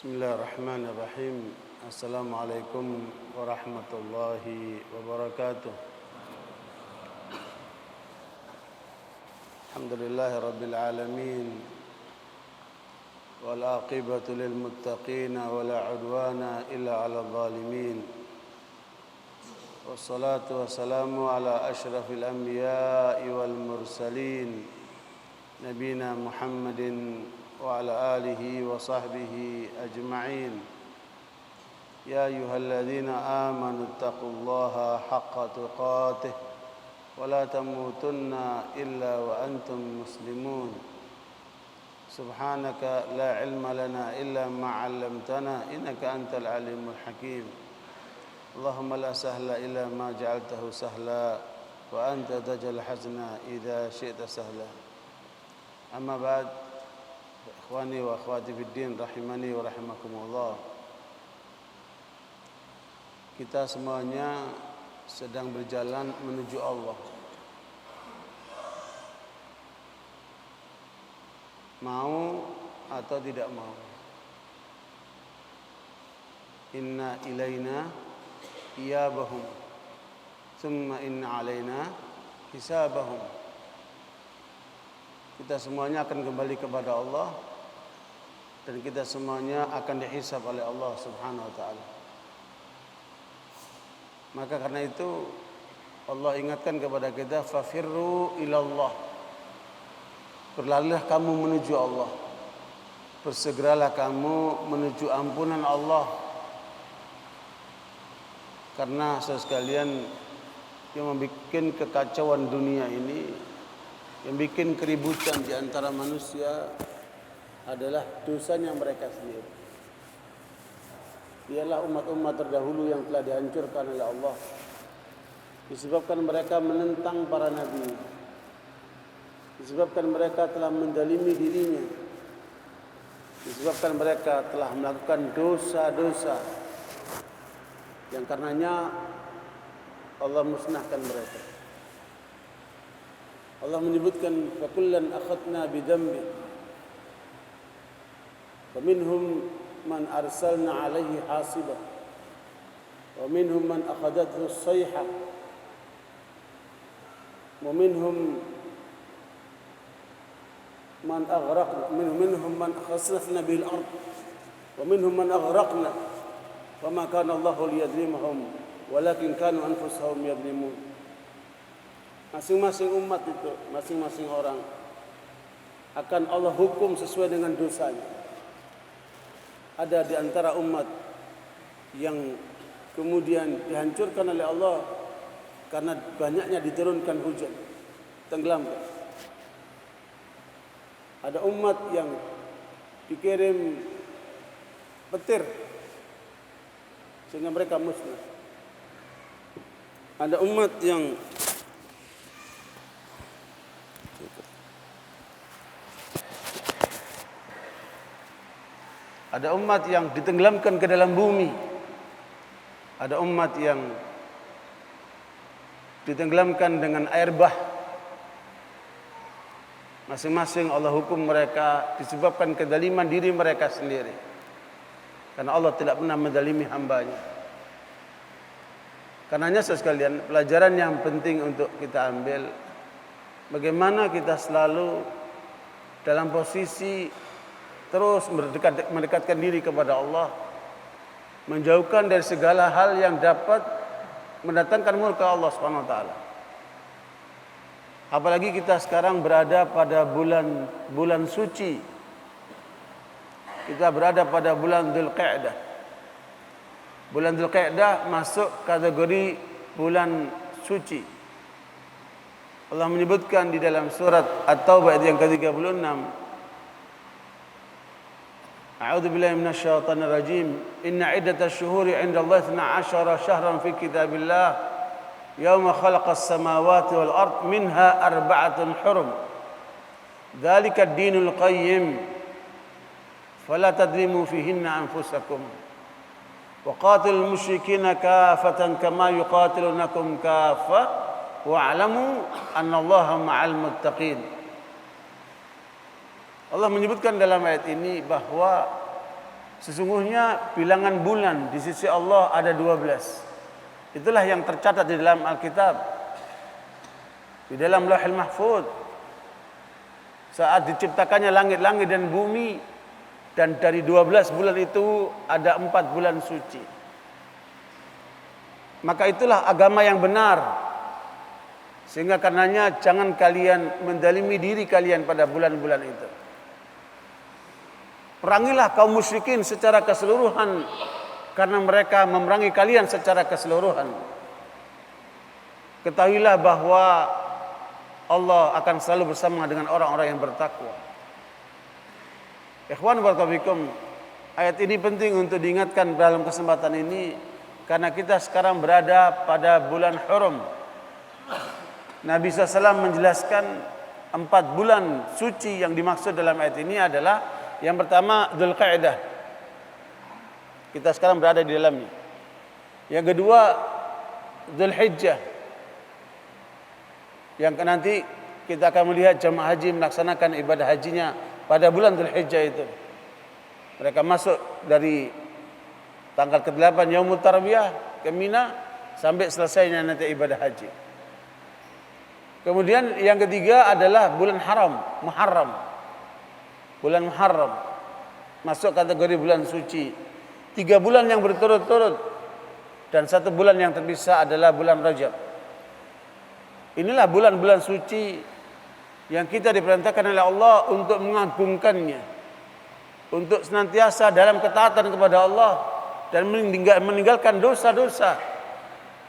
Bismillahirrahmanirrahim. Assalamualaikum warahmatullahi wabarakatuh. Alhamdulillahi rabbil alamin. Wal aqibatu lil muttaqin wa la udwana illa 'alal zalimin. Wassalatu wassalamu ala asyrafil anbiya'i wal mursalin. Nabiyina Muhammadin وعلى آله وصحبه أجمعين يا أيها الذين آمنوا اتقوا الله حق تقاته ولا تموتن إلا وأنتم مسلمون سبحانك لا علم لنا إلا ما علمتنا إنك أنت العليم الحكيم اللهم لا سهل إلا ما جعلته سهلا وأنت تجعل الحزن إذا شئت سهلا أما بعد Ikhwani wa akhwati fiddin rahimani wa rahimakumullah. Kita semuanya sedang berjalan menuju Allah. Mau atau tidak mau. Inna ilaina iyabahum thumma inna alaina hisabahum. Kita semuanya akan kembali kepada Allah dan kita semuanya akan dihisab oleh Allah Subhanahu wa taala. Maka karena itu Allah ingatkan kepada kita fafirru ilallah. Berlarilah kamu menuju Allah. Bersegeralah kamu menuju ampunan Allah. Karena saudara sekalian yang membuat kekacauan dunia ini, yang bikin keributan di antara manusia adalah dosanya mereka sendiri. Dialah umat-umat terdahulu yang telah dihancurkan oleh Allah disebabkan mereka menentang para nabi, disebabkan mereka telah mendalimi dirinya, disebabkan mereka telah melakukan dosa-dosa yang karenanya Allah musnahkan mereka. Allah menyebutkan fakullan akhadna bidambi faminhum man arsalna alaihi hasiba wa minhum man akhadathu as-sayha wa minhum man aghraqna minhum man khasafna bil ard wa minhum man aghraqna wa ma kana Allahu liyadhlimahum walakin kanu anfusahum yadhlimun. Masing-masing umat itu, masing-masing orang akan Allah hukum sesuai dengan dosanya. Ada di antara umat yang kemudian dihancurkan oleh Allah karena banyaknya diturunkan hujan, tenggelamkan. Ada umat yang dikirim petir sehingga mereka musnah. Ada umat yang ditenggelamkan ke dalam bumi. Ada umat yang ditenggelamkan dengan air bah. Masing-masing Allah hukum mereka disebabkan kezaliman diri mereka sendiri. Karena Allah tidak pernah menzalimi hambanya. Karenanya sekalian, pelajaran yang penting untuk kita ambil, bagaimana kita selalu dalam posisi terus mendekatkan diri kepada Allah, menjauhkan dari segala hal yang dapat mendatangkan murka Allah Subhanahu wa taala. Apalagi kita sekarang berada pada bulan suci. Kita berada pada bulan Dzulqa'dah. Bulan Dzulqa'dah masuk kategori bulan suci. Allah menyebutkan di dalam surat At-Taubah ayat yang ke-36, A'udzu billahi minasy syaithanir rajim. Inna 'iddatash syuhuri 'inda Allah 12 syahran fi kitabillah yauma khalaqas samawati wal ard minha arba'atun hurum. Dzalika ad-dinul qayyim. Fala tadlimu fihinna anfusakum. Wa qatilul musyrikina kaffatan kama yuqatilunakum kaffah wa'lamu annallaha ma'al muttaqin. Allah menyebutkan dalam ayat ini bahwa Sesungguhnya bilangan bulan di sisi Allah ada 12. Itulah yang tercatat di dalam Alkitab, di dalam Lauhul Mahfuz. Saat diciptakannya langit-langit dan bumi, dan dari 12 bulan itu ada 4 bulan suci. Maka itulah agama yang benar. Sehingga karenanya jangan kalian mendalimi diri kalian pada bulan-bulan itu. Perangilah kaum musyrikin secara keseluruhan, karena mereka memerangi kalian secara keseluruhan. Ketahuilah bahwa Allah akan selalu bersama dengan orang-orang yang bertakwa. Ikhwan barakallahu fikum, ayat ini penting untuk diingatkan dalam kesempatan ini, karena kita sekarang berada pada bulan Hurum. Nabi SAW menjelaskan 4 bulan suci yang dimaksud dalam ayat ini adalah yang pertama Dzulqa'dah. Kita sekarang berada di dalamnya. Yang kedua Dzulhijjah. Yang nanti kita akan melihat jamaah haji melaksanakan ibadah hajinya pada bulan Dzulhijjah itu. Mereka masuk dari tanggal ke-8 Yaumut Tarwiyah ke Mina sampai selesainya nanti ibadah haji. Kemudian yang ketiga adalah bulan haram, Muharram. Bulan Muharram masuk kategori bulan suci. 3 bulan yang berturut-turut dan 1 bulan yang terpisah adalah bulan Rajab. Inilah bulan-bulan suci yang kita diperintahkan oleh Allah untuk mengagungkannya, untuk senantiasa dalam ketaatan kepada Allah dan meninggalkan dosa-dosa.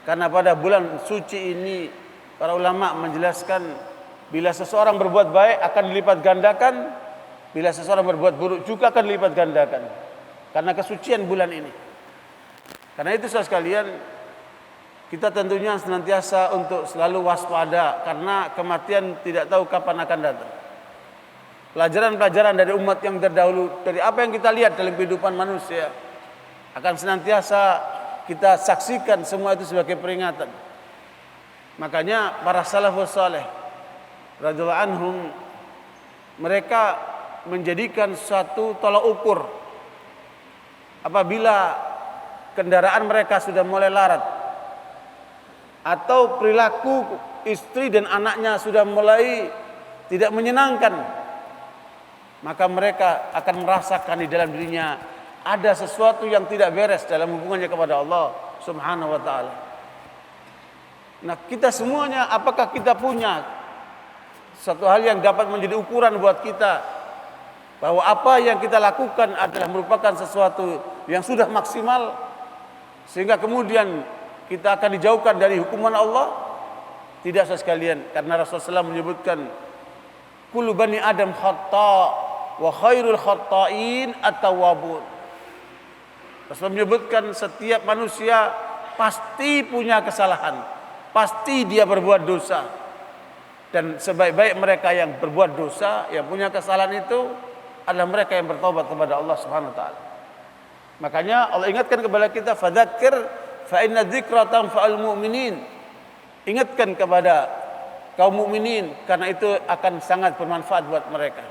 Karena pada bulan suci ini para ulama menjelaskan, bila seseorang berbuat baik akan dilipat gandakan, bila seseorang berbuat buruk juga akan dilipat gandakan, karena kesucian bulan ini. Karena itu saudara sekalian, kita tentunya senantiasa untuk selalu waspada, karena kematian tidak tahu kapan akan datang. Pelajaran-pelajaran dari umat yang terdahulu, dari apa yang kita lihat dalam kehidupan manusia, akan senantiasa kita saksikan semua itu sebagai peringatan. Makanya para salafus saleh radhiyallahu anhum, mereka menjadikan suatu tolak ukur apabila kendaraan mereka sudah mulai larat atau perilaku istri dan anaknya sudah mulai tidak menyenangkan, maka mereka akan merasakan di dalam dirinya ada sesuatu yang tidak beres dalam hubungannya kepada Allah Subhanahu wa taala. Nah, kita semuanya, apakah kita punya satu hal yang dapat menjadi ukuran buat kita bahwa apa yang kita lakukan adalah merupakan sesuatu yang sudah maksimal, sehingga kemudian kita akan dijauhkan dari hukuman Allah? Tidak, saudara sekalian, karena Rasulullah SAW menyebutkan kullu bani Adam khata' wa khairul khata'in at-tawwabun. Rasulullah menyebutkan setiap manusia pasti punya kesalahan, pasti dia berbuat dosa, dan sebaik-baik mereka yang berbuat dosa, yang punya kesalahan itu adalah mereka yang bertobat kepada Allah Subhanahu wa taala. Makanya Allah ingatkan kepada kita, fadzakir fa inna dzikra tanfa'ul mu'minin. Ingatkan kepada kaum mukminin, karena itu akan sangat bermanfaat buat mereka.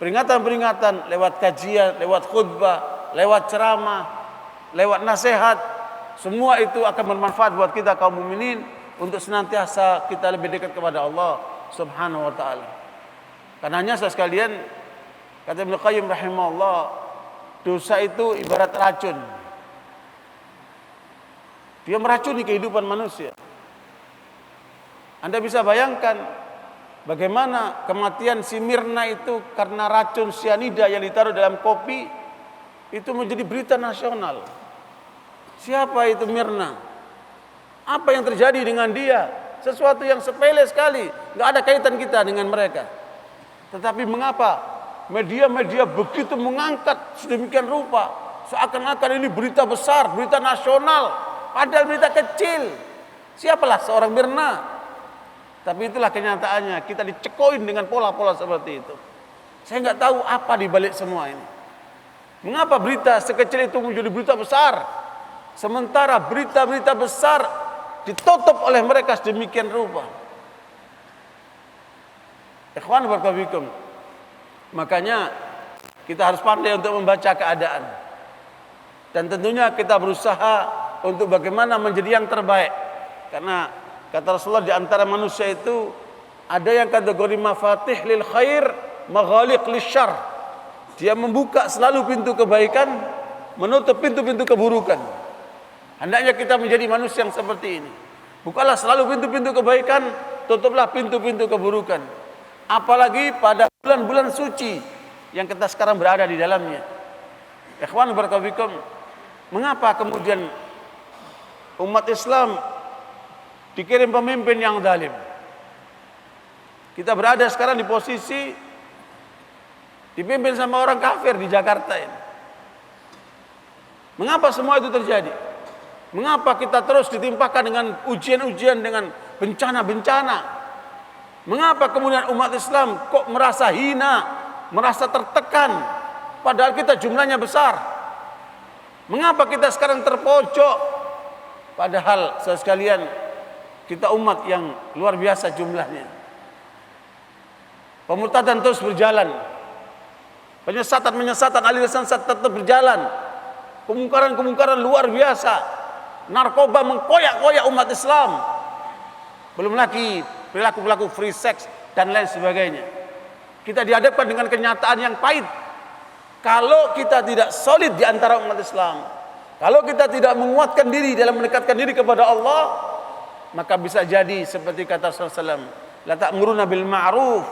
Peringatan-peringatan lewat kajian, lewat khutbah, lewat ceramah, lewat nasihat, semua itu akan bermanfaat buat kita kaum mukminin untuk senantiasa kita lebih dekat kepada Allah Subhanahu wa taala. Karenanya saudara sekalian, kata Ibnu Qayyim rahimahullah, dosa itu ibarat racun. Dia meracuni kehidupan manusia. Anda bisa bayangkan bagaimana kematian si Mirna itu karena racun sianida yang ditaruh dalam kopi, itu menjadi berita nasional. Siapa itu Mirna? Apa yang terjadi dengan dia? Sesuatu yang sepele sekali, nggak ada kaitan kita dengan mereka. Tetapi mengapa media-media begitu mengangkat sedemikian rupa, seakan-akan ini berita besar, berita nasional, padahal berita kecil. Siapalah seorang Mirna? Tapi itulah kenyataannya, kita dicekoin dengan pola-pola seperti itu. Saya nggak tahu apa di balik semua ini. Mengapa berita sekecil itu menjadi berita besar, sementara berita-berita besar ditutup oleh mereka sedemikian rupa? Ikhwan barakallahu fikum. Makanya kita harus pandai untuk membaca keadaan. Dan tentunya kita berusaha untuk bagaimana menjadi yang terbaik. Karena kata Rasulullah, di antara manusia itu ada yang kategori mafatih lil khair, maghaliq lisyarr. Dia membuka selalu pintu kebaikan, menutup pintu-pintu keburukan. Hendaknya kita menjadi manusia yang seperti ini. Bukalah selalu pintu-pintu kebaikan, tutuplah pintu-pintu keburukan. Apalagi pada bulan-bulan suci yang kita sekarang berada di dalamnya. Ikhwan barakallahu fikum, mengapa kemudian umat Islam dikirim pemimpin yang zalim? Kita berada sekarang di posisi dipimpin sama orang kafir di Jakarta ini. Mengapa semua itu terjadi? Mengapa kita terus ditimpakan dengan ujian-ujian, dengan bencana-bencana? Mengapa kemudian umat Islam kok merasa hina, merasa tertekan, padahal kita jumlahnya besar? Mengapa kita sekarang terpojok, padahal sekalian kita umat yang luar biasa jumlahnya? Pemurtadan terus berjalan, penyesatan aliran sesat tetap berjalan, kemungkaran luar biasa, narkoba mengkoyak-koyak umat Islam, belum lagi perilaku-perilaku free sex dan lain sebagainya. Kita dihadapkan dengan kenyataan yang pahit. Kalau kita tidak solid di antara umat Islam, kalau kita tidak menguatkan diri dalam mendekatkan diri kepada Allah, maka bisa jadi seperti kata Rasulullah SAW, la ta'muruna bil ma'ruf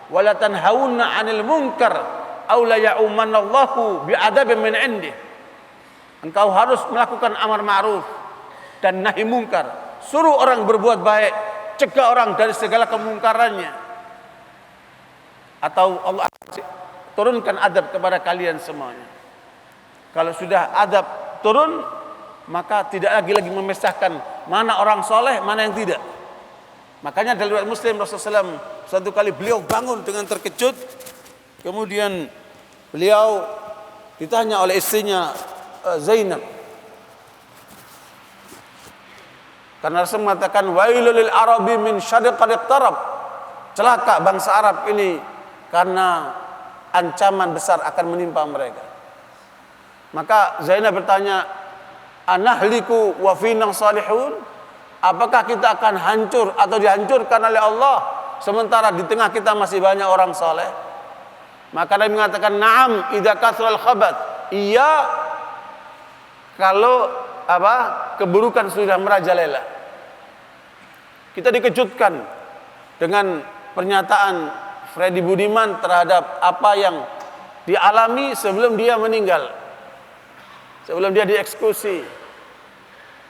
wa la tanhauna 'anil munkar aw la ya'umanallahu bi'adzabin min 'indih. Engkau harus melakukan amar ma'ruf dan nahi mungkar, suruh orang berbuat baik, cegah orang dari segala kemungkarannya, atau Allah turunkan adab kepada kalian semuanya. Kalau sudah adab turun, maka tidak lagi memisahkan mana orang soleh, mana yang tidak. Makanya dalam riwayat Muslim, Rasulullah SAW suatu kali beliau bangun dengan terkejut, kemudian beliau ditanya oleh istrinya Zainab, karena Rasul mengatakan wailul lil arabi min syarri qad iqtarab, celaka bangsa Arab ini karena ancaman besar akan menimpa mereka. Maka Zainab bertanya, anahliku wa fina salihun, apakah kita akan hancur atau dihancurkan oleh Allah sementara di tengah kita masih banyak orang saleh? Maka Nabi mengatakan, na'am idza kathral khabath, iya kalau keburukan sudah merajalela. Kita dikejutkan dengan pernyataan Freddy Budiman terhadap apa yang dialami sebelum dia meninggal, sebelum dia dieksekusi.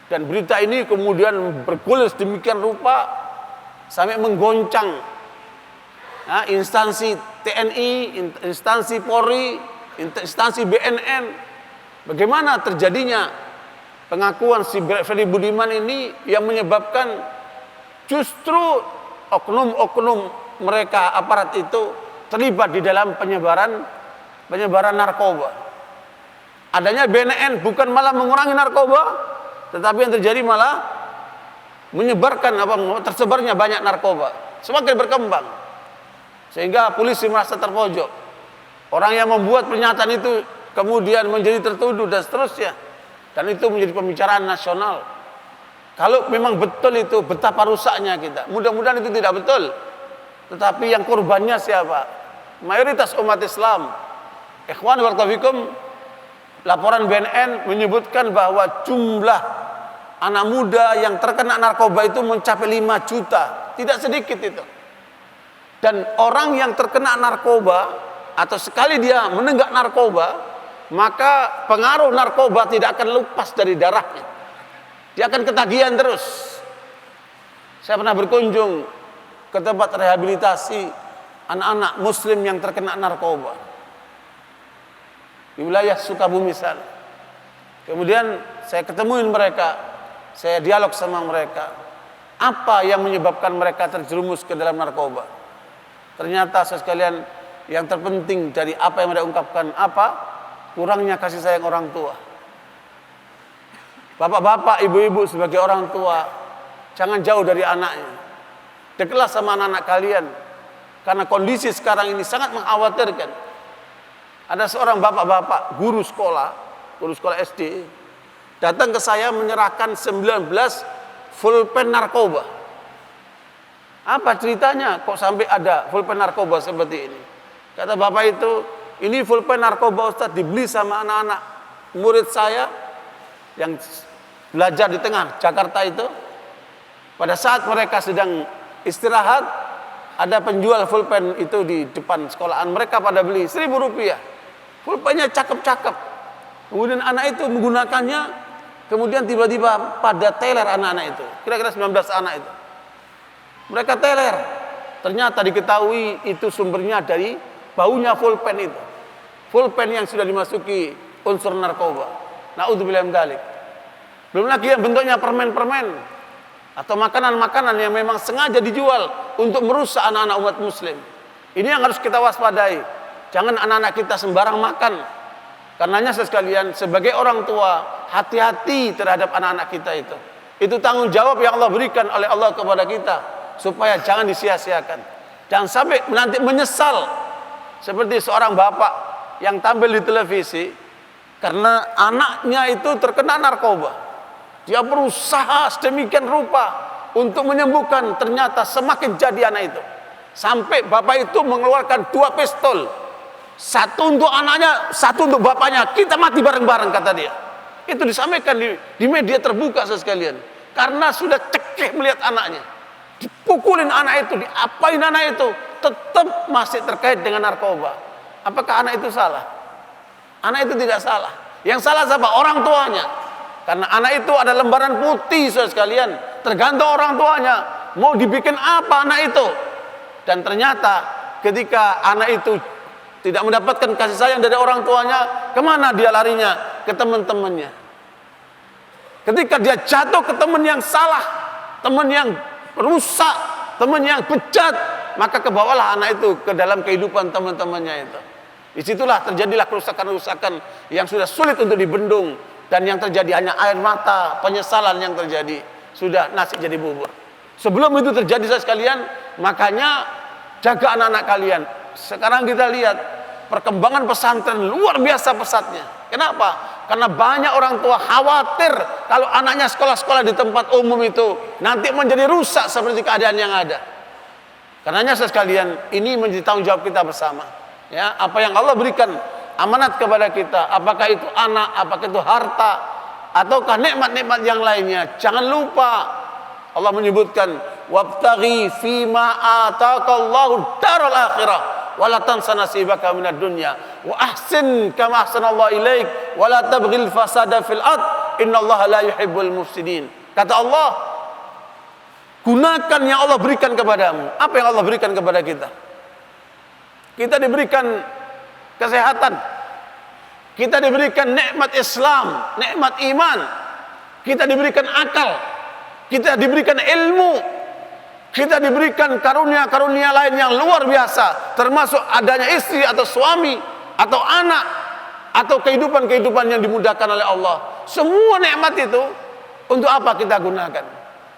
Dan berita ini kemudian bergulir sedemikian rupa sampai menggoncang instansi TNI, instansi Polri, instansi BNN. Bagaimana terjadinya pengakuan si Freddy Budiman ini yang menyebabkan justru oknum-oknum mereka, aparat itu terlibat di dalam penyebaran narkoba. Adanya BNN bukan malah mengurangi narkoba, tetapi yang terjadi malah menyebarkan tersebarnya banyak narkoba, semakin berkembang, sehingga polisi merasa terpojok. Orang yang membuat pernyataan itu kemudian menjadi tertuduh dan seterusnya, dan itu menjadi pembicaraan nasional. Kalau memang betul itu, betapa rusaknya kita. Mudah-mudahan itu tidak betul. Tetapi yang korbannya siapa? Mayoritas umat Islam. Ikhwan barakallahu fikum, laporan BNN menyebutkan bahwa jumlah anak muda yang terkena narkoba itu mencapai 5 juta. Tidak sedikit itu. Dan orang yang terkena narkoba, atau sekali dia menenggak narkoba, maka pengaruh narkoba tidak akan lepas dari darahnya. Dia akan ketagihan terus. Saya pernah berkunjung ke tempat rehabilitasi anak-anak muslim yang terkena narkoba di wilayah Sukabumi sana. Kemudian saya ketemuin mereka, saya dialog sama mereka, apa yang menyebabkan mereka terjerumus ke dalam narkoba. Ternyata sekalian, yang terpenting dari apa yang mereka ungkapkan, kurangnya kasih sayang orang tua. Bapak-bapak, ibu-ibu sebagai orang tua, jangan jauh dari anaknya. Dekatlah sama anak-anak kalian, karena kondisi sekarang ini sangat mengkhawatirkan. Ada seorang bapak-bapak guru sekolah guru sekolah SD, datang ke saya menyerahkan 19 pulpen narkoba. Apa ceritanya kok sampai ada pulpen narkoba seperti ini? Kata bapak itu, ini pulpen narkoba Ustaz dibeli sama anak-anak murid saya yang belajar di tengah Jakarta itu. Pada saat mereka sedang istirahat, ada penjual pulpen itu di depan sekolahan, mereka pada beli 1.000 rupiah. Pulpennya cakep-cakep. Kemudian anak itu menggunakannya, kemudian tiba-tiba pada teler anak-anak itu. Kira-kira 19 anak itu. Mereka teler. Ternyata diketahui itu sumbernya dari baunya pulpen itu. Pulpen yang sudah dimasuki unsur narkoba. Na'udzubillah min dzalik. Belum lagi yang bentuknya permen-permen atau makanan-makanan yang memang sengaja dijual untuk merusak anak-anak umat muslim. Ini yang harus kita waspadai. Jangan anak-anak kita sembarang makan. Karenanya sekalian, sebagai orang tua, hati-hati terhadap anak-anak kita itu. Itu tanggung jawab yang Allah berikan oleh Allah kepada kita, supaya jangan disia-siakan. Jangan sampai nanti menyesal seperti seorang bapak yang tampil di televisi karena anaknya itu terkena narkoba. Dia berusaha sedemikian rupa untuk menyembuhkan, ternyata semakin jadi anak itu. Sampai bapak itu mengeluarkan 2 pistol. Satu untuk anaknya, satu untuk bapaknya. Kita mati bareng-bareng, kata dia. Itu disampaikan di media terbuka sekalian. Karena sudah cekeh melihat anaknya. Dipukulin anak itu, diapain anak itu, tetap masih terkait dengan narkoba. Apakah anak itu salah? Anak itu tidak salah. Yang salah siapa? Orang tuanya. Karena anak itu ada lembaran putih, saudara sekalian. Tergantung orang tuanya. Mau dibikin apa anak itu? Dan ternyata ketika anak itu tidak mendapatkan kasih sayang dari orang tuanya, kemana dia larinya? Ke teman-temannya. Ketika dia jatuh ke teman yang salah, teman yang rusak, teman yang bejat, maka kebawalah anak itu ke dalam kehidupan teman-temannya itu. Disitulah terjadilah kerusakan-kerusakan yang sudah sulit untuk dibendung. Dan yang terjadi hanya air mata, penyesalan yang terjadi. Sudah nasi jadi bubur. Sebelum itu terjadi saudara sekalian, makanya jaga anak-anak kalian. Sekarang kita lihat perkembangan pesantren luar biasa pesatnya. Kenapa? Karena banyak orang tua khawatir kalau anaknya sekolah-sekolah di tempat umum itu nanti menjadi rusak seperti keadaan yang ada. Karenanya saudara sekalian, ini menjadi tanggung jawab kita bersama. Ya, apa yang Allah berikan amanat kepada kita, apakah itu anak, apakah itu harta, ataukah nikmat-nikmat yang lainnya, jangan lupa Allah menyebutkan wabtaghi fima ataqallahu daral akhirah wala tansa nasibaka minad dunya wa ahsin kama ahsanallahu ilaik wala tabghil fasada fil ard innallaha la yuhibbul mufsidin. Kata Allah, gunakan yang Allah berikan kepadamu. Apa yang Allah berikan kepada kita? Kita diberikan kesehatan, kita diberikan nikmat Islam, nikmat iman, kita diberikan akal, kita diberikan ilmu, kita diberikan karunia-karunia lain yang luar biasa, termasuk adanya istri atau suami atau anak atau kehidupan-kehidupan yang dimudahkan oleh Allah. Semua nikmat itu untuk apa kita gunakan?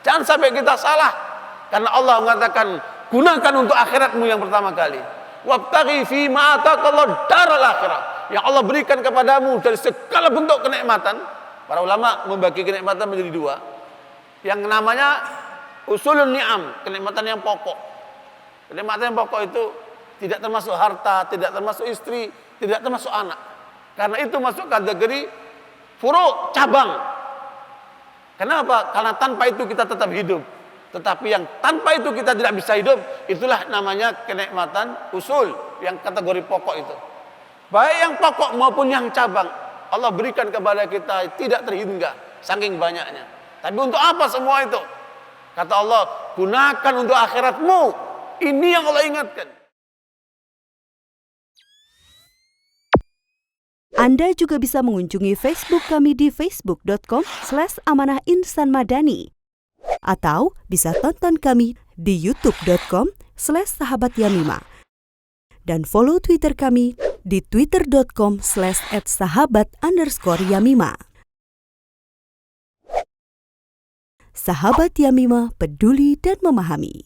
Jangan sampai kita salah, karena Allah mengatakan gunakan untuk akhiratmu yang pertama kali. Wabtaghi fi ma ataqallahu daral akhirah. Yang Allah berikan kepadamu dari segala bentuk kenikmatan. Para ulama membagi kenikmatan menjadi 2. Yang namanya usulun ni'am, kenikmatan yang pokok. Kenikmatan yang pokok itu tidak termasuk harta, tidak termasuk istri, tidak termasuk anak. Karena itu masuk kategori furu', cabang. Kenapa? Karena tanpa itu kita tetap hidup. Tetapi yang tanpa itu kita tidak bisa hidup, itulah namanya kenikmatan usul, yang kategori pokok itu. Baik yang pokok maupun yang cabang, Allah berikan kepada kita tidak terhingga, saking banyaknya. Tapi untuk apa semua itu? Kata Allah, gunakan untuk akhiratmu. Ini yang Allah ingatkan. Anda juga bisa mengunjungi Facebook kami di facebook.com/amanahinsanmadani. Atau bisa tonton kami di youtube.com/sahabatyamima. Dan follow Twitter kami di twitter.com/@sahabat_yamima. Sahabat Yamima, peduli dan memahami.